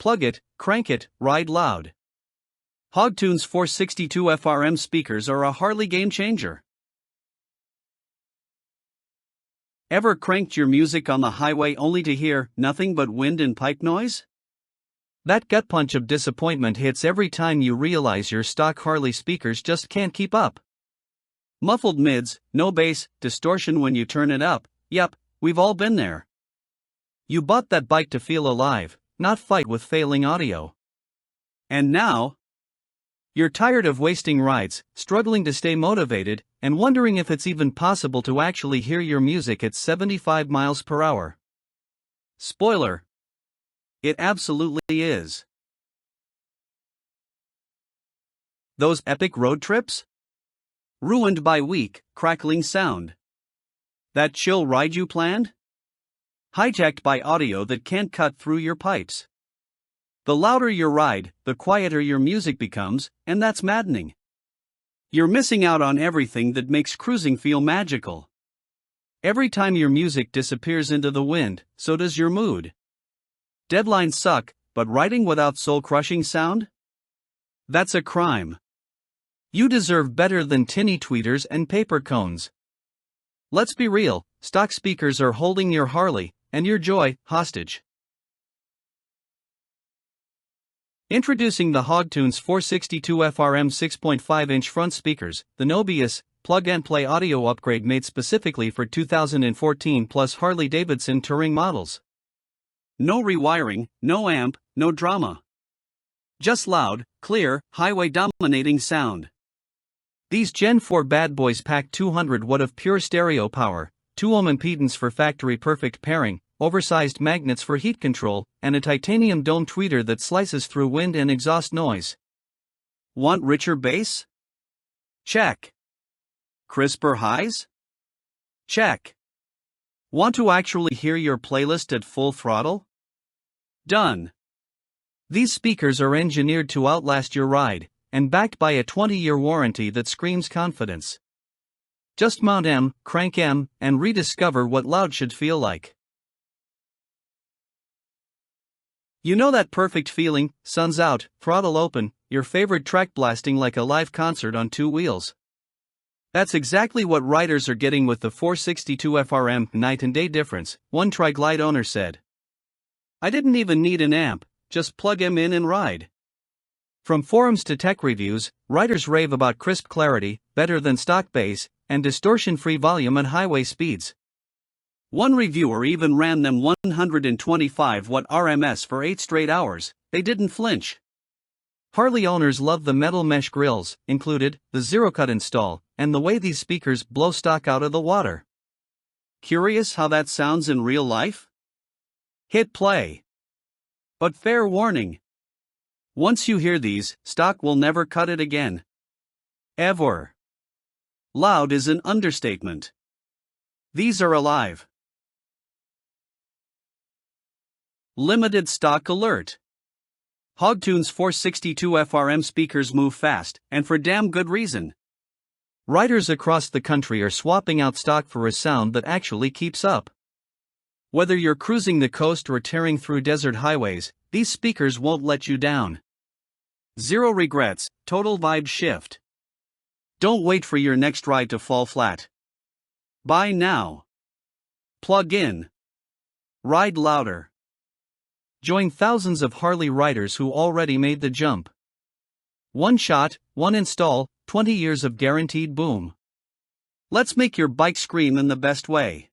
plug it, crank it, ride loud. Hogtunes 462F-RM speakers are a Harley game changer. Ever cranked your music on the highway only to hear nothing but wind and pipe noise? That gut punch of disappointment hits every time you realize your stock Harley speakers just can't keep up. Muffled mids, no bass, distortion when you turn it up, yup, we've all been there. You bought that bike to feel alive, not fight with failing audio. And now, you're tired of wasting rides, struggling to stay motivated, and wondering if it's even possible to actually hear your music at 75 miles per hour. Spoiler: it absolutely is. Those epic road trips? Ruined by weak, crackling sound. That chill ride you planned? Hijacked by audio that can't cut through your pipes. The louder your ride, the quieter your music becomes, and that's maddening. You're missing out on everything that makes cruising feel magical. Every time your music disappears into the wind, so does your mood. Deadlines suck, but riding without soul-crushing sound? That's a crime. You deserve better than tinny tweeters and paper cones. Let's be real, stock speakers are holding your Harley, and your joy, hostage. Introducing the Hogtunes 462F-RM 6.5-inch front speakers, the Nobius plug-and-play audio upgrade made specifically for 2014 plus Harley Davidson touring models. No rewiring, no amp, no drama. Just loud, clear, highway-dominating sound. These Gen 4 bad boys pack 200 watt of pure stereo power, 2 ohm impedance for factory-perfect pairing, oversized magnets for heat control, and a titanium dome tweeter that slices through wind and exhaust noise. Want richer bass? Check. Crisper highs? Check. Want to actually hear your playlist at full throttle? Done. These speakers are engineered to outlast your ride, and backed by a 20-year warranty that screams confidence. Just mount M, crank M, and rediscover what loud should feel like. You know that perfect feeling, sun's out, throttle open, your favorite track blasting like a live concert on 2 wheels. That's exactly what riders are getting with the 462F-RM night and day difference, one tri-glide owner said. I didn't even need an amp, just plug M in and ride. From forums to tech reviews, riders rave about crisp clarity, better than stock bass, and distortion-free volume at highway speeds. One reviewer even ran them 125 watt RMS for 8 straight hours. They didn't flinch. Harley owners love the metal mesh grills, included, the zero-cut install, and the way these speakers blow stock out of the water. Curious how that sounds in real life? Hit play. But fair warning. Once you hear these, stock will never cut it again. Ever. Loud is an understatement. These are alive. Limited stock alert. Hogtunes 462F-RM speakers move fast, and for damn good reason. Riders across the country are swapping out stock for a sound that actually keeps up. Whether you're cruising the coast or tearing through desert highways, these speakers won't let you down. Zero regrets, total vibe shift. Don't wait for your next ride to fall flat. Buy now. Plug in. Ride louder. Join thousands of Harley riders who already made the jump. One shot, one install, 20 years of guaranteed boom. Let's make your bike scream in the best way.